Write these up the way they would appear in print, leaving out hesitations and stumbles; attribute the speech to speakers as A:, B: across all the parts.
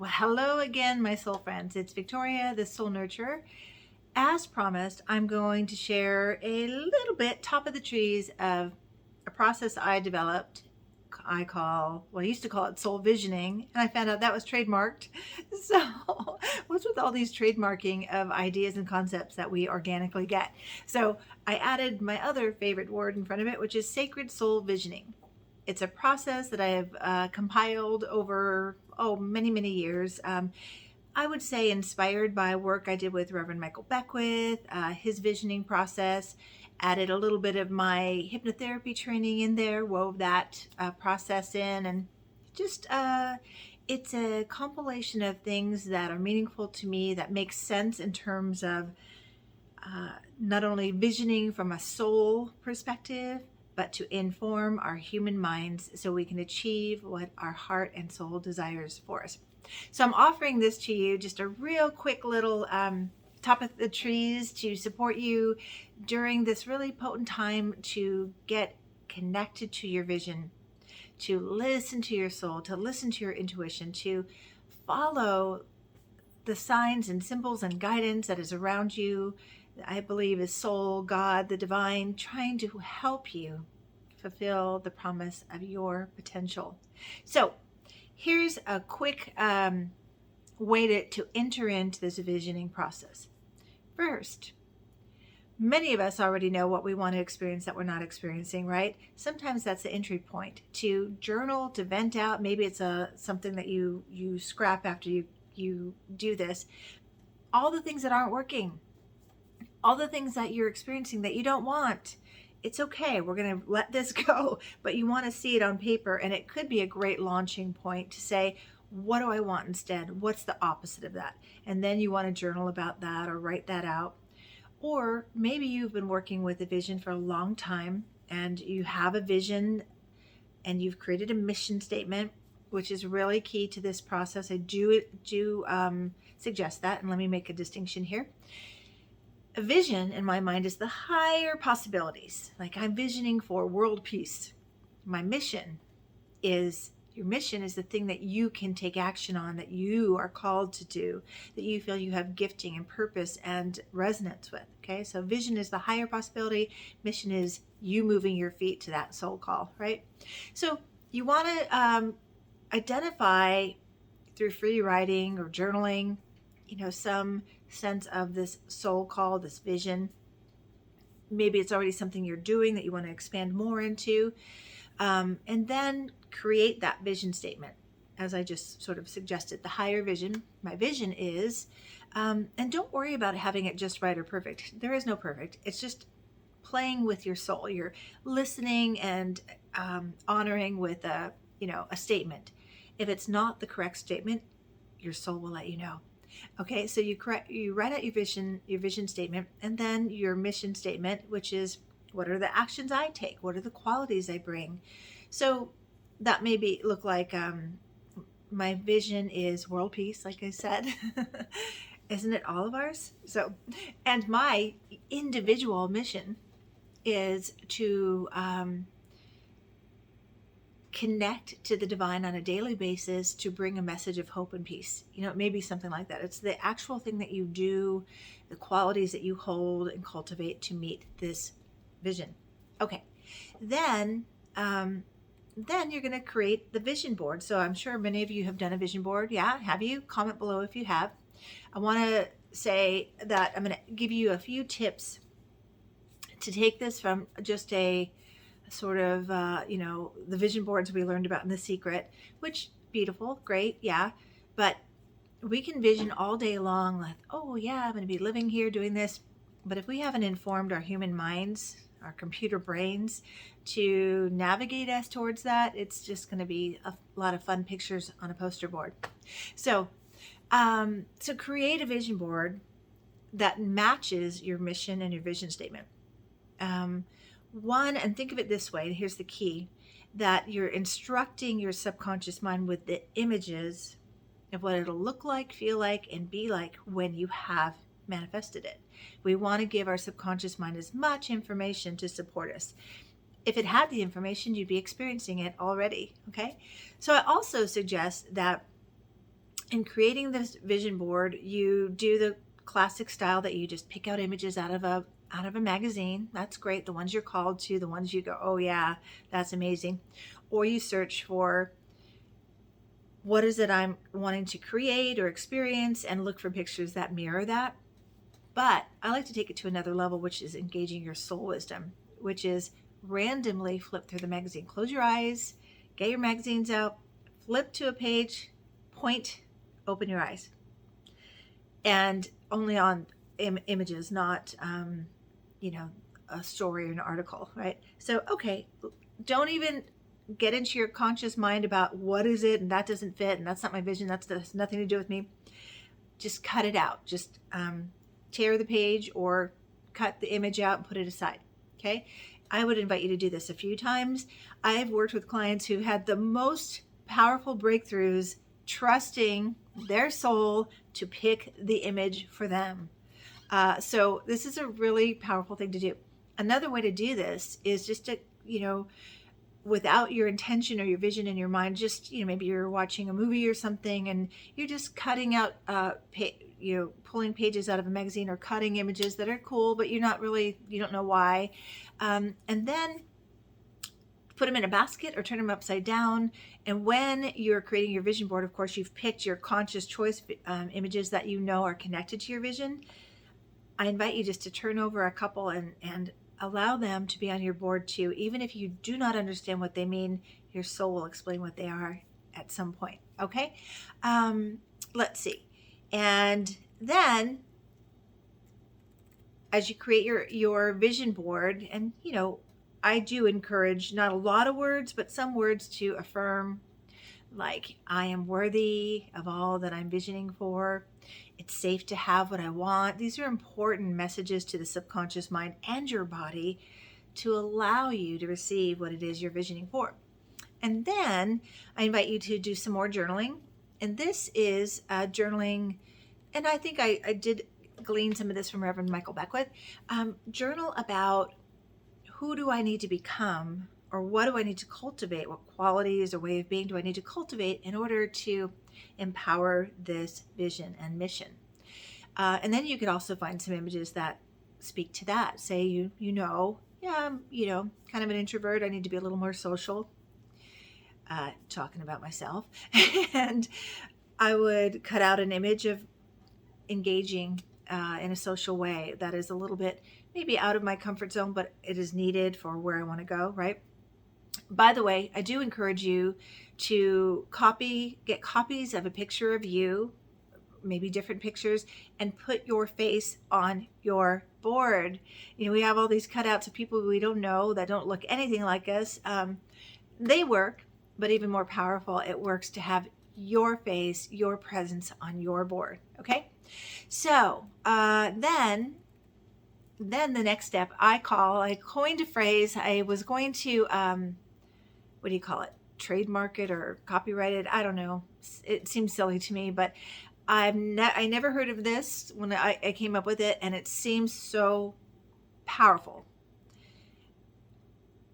A: Well, hello again, my soul friends. It's Victoria, the Soul Nurturer. As promised, I'm going to share a little bit, top of the trees, of a process I developed. I used to call it soul visioning, and I found out that was trademarked. So, what's with all these trademarking of ideas and concepts that we organically get? So, I added my other favorite word in front of it, which is sacred soul visioning. It's a process that I have compiled over many years. I would say inspired by work I did with Reverend Michael Beckwith, his visioning process. Added a little bit of my hypnotherapy training in there, wove that process in, and just it's a compilation of things that are meaningful to me, that make sense in terms of not only visioning from a soul perspective, but to inform our human minds so we can achieve what our heart and soul desires for us. So I'm offering this to you, just a real quick little top of the trees to support you during this really potent time to get connected to your vision, to listen to your soul, to listen to your intuition, to follow the signs and symbols and guidance that is around you. I believe is soul, God, the divine, trying to help you fulfill the promise of your potential. So here's a quick way to enter into this visioning process. First, many of us already know what we want to experience that we're not experiencing, right? Sometimes that's the entry point to journal, to vent out. Maybe it's something that you scrap after you do this. All the things that aren't working, all the things that you're experiencing that you don't want. It's okay. We're going to let this go, but you want to see it on paper, and it could be a great launching point to say, what do I want instead? What's the opposite of that? And then you want to journal about that or write that out. Or maybe you've been working with a vision for a long time and you have a vision and you've created a mission statement, which is really key to this process. I do suggest that, and let me make a distinction here. A vision in my mind is the higher possibilities. Like I'm visioning for world peace. My mission is Your mission is the thing that you can take action on, that you are called to do, that you feel you have gifting and purpose and resonance with. Okay, so vision is the higher possibility. Mission is you moving your feet to that soul call, right? So you want to identify through free writing or journaling, some sense of this soul call, this vision. Maybe it's already something you're doing that you want to expand more into. And then create that vision statement, as I just sort of suggested, the higher vision. My vision is, and don't worry about having it just right or perfect. There is no perfect. It's just playing with your soul. You're listening and honoring with a statement. If it's not the correct statement, your soul will let you know. Okay, so you write out your vision statement, and then your mission statement, which is, what are the actions I take? What are the qualities I bring? So that look like my vision is world peace, like I said. Isn't it all of ours? So, and my individual mission is to connect to the divine on a daily basis to bring a message of hope and peace. It may be something like that. It's the actual thing that you do, the qualities that you hold and cultivate to meet this vision. Okay, then you're going to create the vision board. So I'm sure many of you have done a vision board. Yeah, have you? Comment below if you have. I want to say that I'm going to give you a few tips to take this from just a sort of the vision boards we learned about in The Secret, which beautiful, great, yeah, but we can vision all day long, like, oh yeah, I'm going to be living here doing this. But if we haven't informed our human minds, our computer brains, to navigate us towards that, it's just going to be a lot of fun pictures on a poster board. So create a vision board that matches your mission and your vision statement. And think of it this way, and here's the key, that you're instructing your subconscious mind with the images of what it'll look like, feel like, and be like when you have manifested it. We want to give our subconscious mind as much information to support us. If it had the information, you'd be experiencing it already, okay? So I also suggest that In creating this vision board, you do the classic style that you just pick out images out of a magazine. That's great. The ones you're called to, the ones you go, oh yeah, that's amazing. Or you search for what is it I'm wanting to create or experience and look for pictures that mirror that. But I like to take it to another level, which is engaging your soul wisdom, which is randomly flip through the magazine. Close your eyes, get your magazines out, flip to a page, point, open your eyes. And only on images, not, you know, a story or an article, right? So, okay, don't even get into your conscious mind about what is it and that doesn't fit and that's not my vision. That's nothing to do with me. Just cut it out. Just tear the page or cut the image out and put it aside. Okay. I would invite you to do this a few times. I've worked with clients who had the most powerful breakthroughs trusting their soul to pick the image for them. So this is a really powerful thing to do. Another way to do this is just to, without your intention or your vision in your mind, just, maybe you're watching a movie or something and you're just cutting out, pulling pages out of a magazine or cutting images that are cool, but you don't know why. And then put them in a basket or turn them upside down. And when you're creating your vision board, of course, you've picked your conscious choice images that are connected to your vision. I invite you just to turn over a couple and allow them to be on your board too. Even if you do not understand what they mean, your soul will explain what they are at some point. Okay? Let's see. And then as you create your vision board, and I do encourage not a lot of words, but some words to affirm, like, I am worthy of all that I'm visioning for. It's safe to have what I want. These are important messages to the subconscious mind and your body to allow you to receive what it is you're visioning for. And then I invite you to do some more journaling. And this is journaling, and I think I did glean some of this from Reverend Michael Beckwith. Journal about who do I need to become, or what do I need to cultivate? What qualities or way of being do I need to cultivate in order to empower this vision and mission? And then you could also find some images that speak to that. Say I'm kind of an introvert. I need to be a little more social. Talking about myself. And I would cut out an image of engaging in a social way that is a little bit maybe out of my comfort zone, but it is needed for where I want to go, right? By the way, I do encourage you to get copies of a picture of you, maybe different pictures, and put your face on your board. We have all these cutouts of people we don't know that don't look anything like us. They work, but even more powerful, it works to have your face, your presence on your board. Okay. So then the next step I coined a phrase. I was going to, what do you call it? Trademark it or copyright it. I don't know. It seems silly to me, but I never heard of this when I came up with it, and it seems so powerful.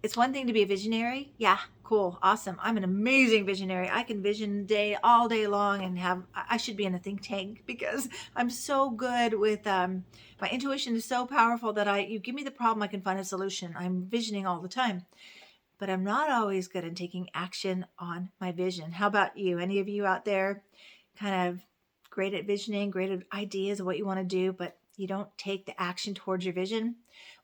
A: It's one thing to be a visionary. Yeah, cool, awesome. I'm an amazing visionary. I can vision all day long, and I should be in a think tank because I'm so good with my intuition is so powerful that you give me the problem, I can find a solution. I'm visioning all the time, but I'm not always good at taking action on my vision. How about you? Any of you out there kind of great at visioning, great at ideas of what you want to do, but you don't take the action towards your vision?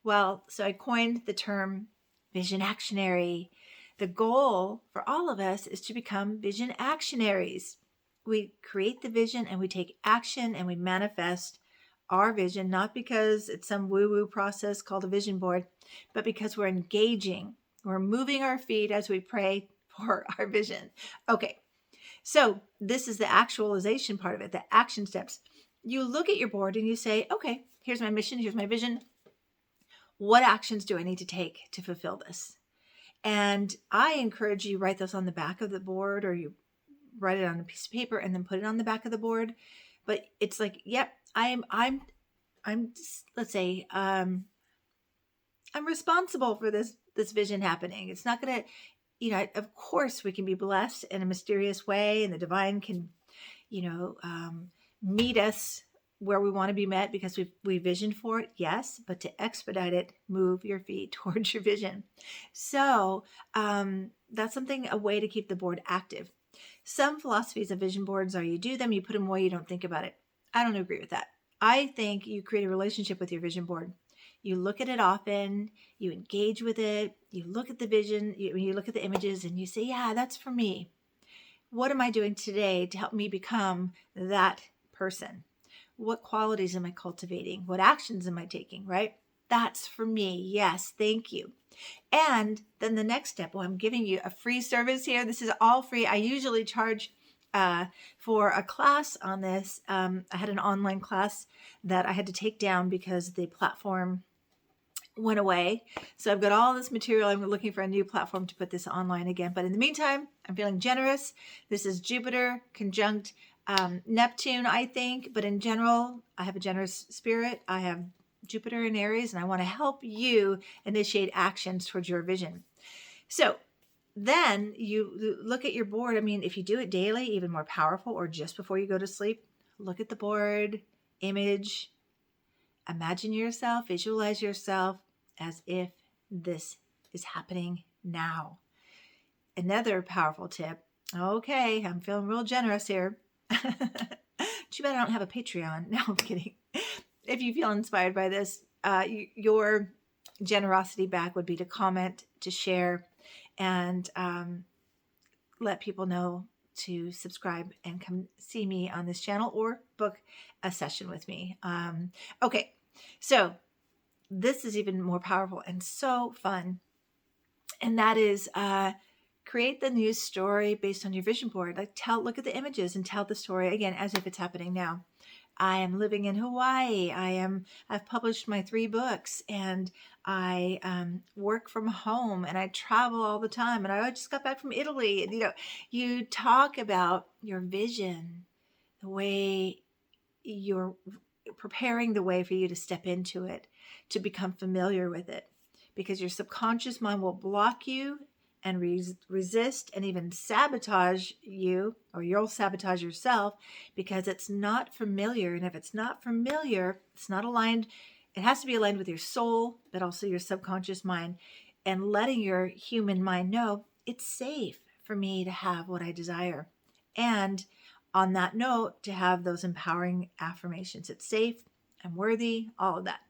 A: Well, so I coined the term Vision Actionary. The goal for all of us is to become Vision Actionaries. We create the vision and we take action and we manifest our vision, not because it's some woo-woo process called a vision board, but because we're engaging. We're moving our feet as we pray for our vision. Okay, so this is the actualization part of it, the action steps. You look at your board and you say, okay, here's my mission, here's my vision. What actions do I need to take to fulfill this? And I encourage you write those on the back of the board, or you write it on a piece of paper and then put it on the back of the board. But it's like, yep, I'm let's say, I'm responsible for this vision happening. It's not going to, of course we can be blessed in a mysterious way and the divine can, meet us where we want to be met because we visioned for it, yes, but to expedite it, move your feet towards your vision. So that's a way to keep the board active. Some philosophies of vision boards are you do them, you put them away, you don't think about it. I don't agree with that. I think you create a relationship with your vision board. You look at it often, you engage with it, you look at the vision, you look at the images, and you say, yeah, that's for me. What am I doing today to help me become that person? What qualities am I cultivating? What actions am I taking, right? That's for me. Yes, thank you. And then the next step, well, I'm giving you a free service here. This is all free. I usually charge for a class on this. I had an online class that I had to take down because the platform went away. So I've got all this material. I'm looking for a new platform to put this online again. But in the meantime, I'm feeling generous. This is Jupiter conjunct Neptune, I think. But in general, I have a generous spirit. I have Jupiter in Aries, and I want to help you initiate actions towards your vision. So then you look at your board. I mean, if you do it daily, even more powerful, or just before you go to sleep, look at the board, image, imagine yourself, visualize yourself as if this is happening now. Another powerful tip. Okay, I'm feeling real generous here. Too bad I don't have a Patreon. No, I'm kidding. If you feel inspired by this, your generosity back would be to comment, to share, and let people know to subscribe and come see me on this channel or book a session with me. Okay, so this is even more powerful and so fun. And that is create the news story based on your vision board. Look at the images and tell the story again as if it's happening now. I am living in Hawaii. I've published my 3 books, and I work from home, and I travel all the time, and I just got back from Italy. And you talk about your vision, the way you're preparing the way for you to step into it, to become familiar with it, because your subconscious mind will block you and resist and even sabotage you, or you'll sabotage yourself because it's not familiar. And if it's not familiar, it's not aligned. It has to be aligned with your soul, but also your subconscious mind, and letting your human mind know it's safe for me to have what I desire. And on that note, to have those empowering affirmations. It's safe, I'm worthy, all of that.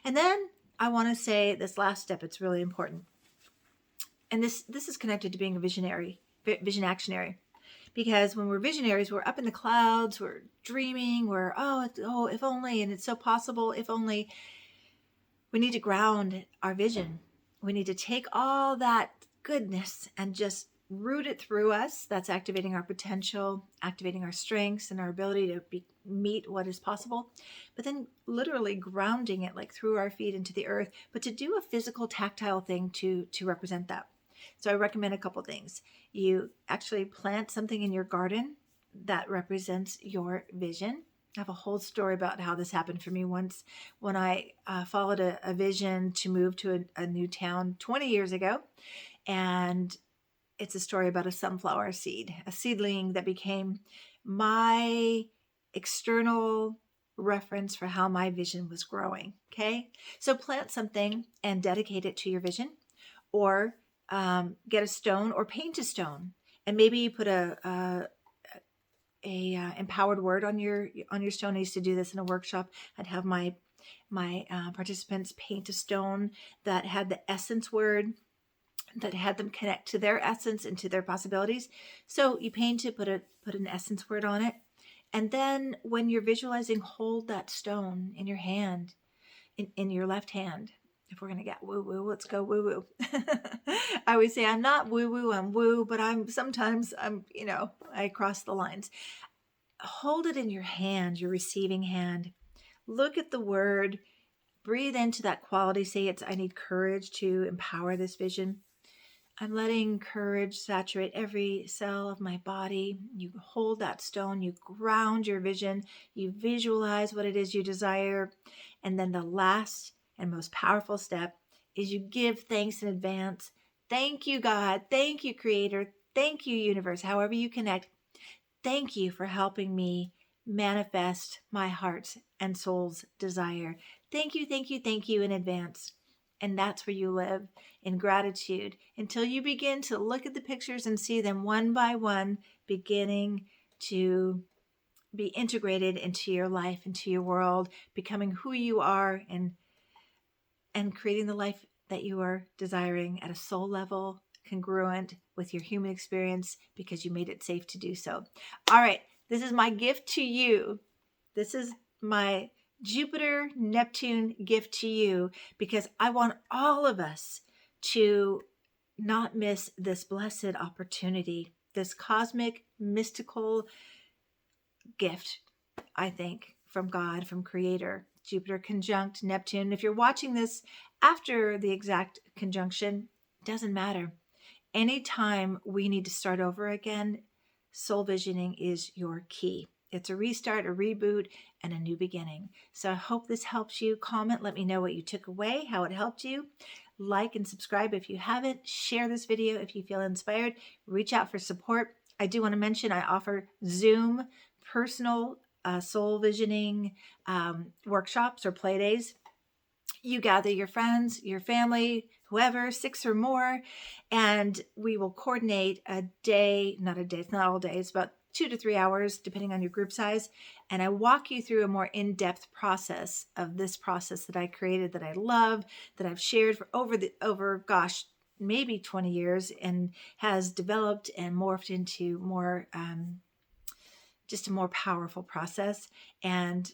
A: And then I want to say this last step, it's really important. And this is connected to being a vision actionary. Because when we're visionaries, we're up in the clouds, we're dreaming, if only, and it's so possible, if only. We need to ground our vision. We need to take all that goodness and just root it through us. That's activating our potential, activating our strengths and our ability to meet what is possible. But then literally grounding it like through our feet into the earth, but to do a physical tactile thing to represent that. So I recommend a couple things. You actually plant something in your garden that represents your vision. I have a whole story about how this happened for me once when I followed a vision to move to a new town 20 years ago. And it's a story about a sunflower seed, a seedling that became my external reference for how my vision was growing. Okay. So plant something and dedicate it to your vision, or get a stone or paint a stone. And maybe you put a empowered word on your stone. I used to do this in a workshop. I'd have my participants paint a stone that had the essence word, that had them connect to their essence and to their possibilities. So you paint it, put an essence word on it, and then when you're visualizing, hold that stone in your hand, in your left hand. If we're gonna get woo woo, let's go woo woo. I always say I'm not woo woo, I'm woo, but sometimes I cross the lines. Hold it in your hand, your receiving hand. Look at the word, breathe into that quality. Say I need courage to empower this vision. I'm letting courage saturate every cell of my body. You hold that stone, you ground your vision, you visualize what it is you desire. And then the last and most powerful step is you give thanks in advance. Thank you, God. Thank you, Creator. Thank you, Universe. However you connect. Thank you for helping me manifest my heart's and soul's desire. Thank you, thank you, thank you in advance. And that's where you live, in gratitude, until you begin to look at the pictures and see them one by one beginning to be integrated into your life, into your world, becoming who you are, and creating the life that you are desiring at a soul level, congruent with your human experience, because you made it safe to do so. All right, this is my gift to you. This is my Jupiter Neptune gift to you, because I want all of us to not miss this blessed opportunity, this cosmic, mystical gift, I think, from God, from Creator. Jupiter conjunct Neptune. If you're watching this after the exact conjunction, doesn't matter. Anytime we need to start over again, soul visioning is your key. It's a restart, a reboot, and a new beginning. So I hope this helps you. Comment, let me know what you took away, how it helped you. Like and subscribe if you haven't. Share this video if you feel inspired. Reach out for support. I do want to mention I offer Zoom personal soul visioning workshops or play days. You gather your friends, your family, whoever, 6 or more, and we will coordinate a day, not a day, it's not all days, but 2 to 3 hours, depending on your group size. And I walk you through a more in-depth process of this process that I created, that I love, that I've shared for over maybe 20 years, and has developed and morphed into more, just a more powerful process. And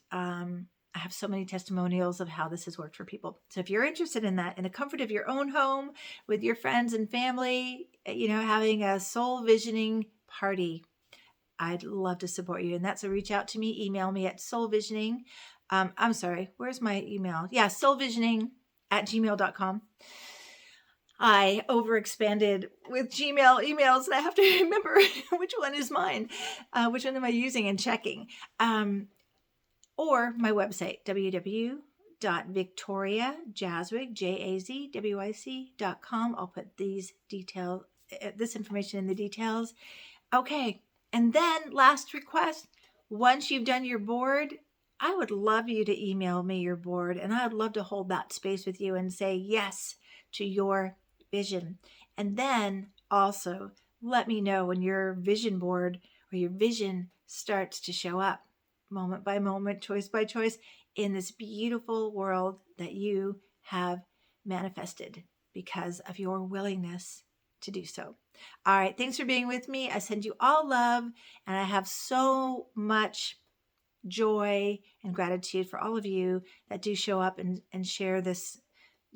A: I have so many testimonials of how this has worked for people. So if you're interested in that, in the comfort of your own home with your friends and family, having a soul visioning party, I'd love to support you. And that's a reach out to me. Email me at soulvisioning. I'm sorry, where's my email? Yeah, soulvisioning@gmail.com. I overexpanded with Gmail emails, and I have to remember which one is mine, which one am I using and checking. Or my website, www.victoriajazwick.com. I'll put this information in the details. Okay, and then last request, once you've done your board, I would love you to email me your board, and I would love to hold that space with you and say yes to your vision. And then also let me know when your vision board or your vision starts to show up, moment by moment, choice by choice, in this beautiful world that you have manifested because of your willingness to do so. All right, thanks for being with me. I send you all love, and I have so much joy and gratitude for all of you that do show up and share this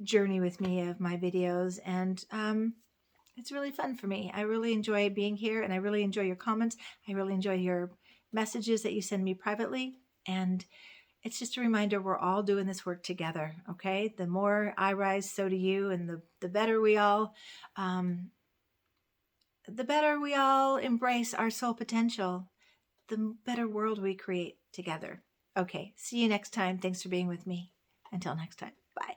A: journey with me of my videos. And it's really fun for me. I really enjoy being here, and I really enjoy your comments. I really enjoy your messages that you send me privately. And it's just a reminder, we're all doing this work together, okay? The more I rise, so do you. And the better we all embrace our soul potential, the better world we create together. Okay, see you next time. Thanks for being with me. Until next time, bye.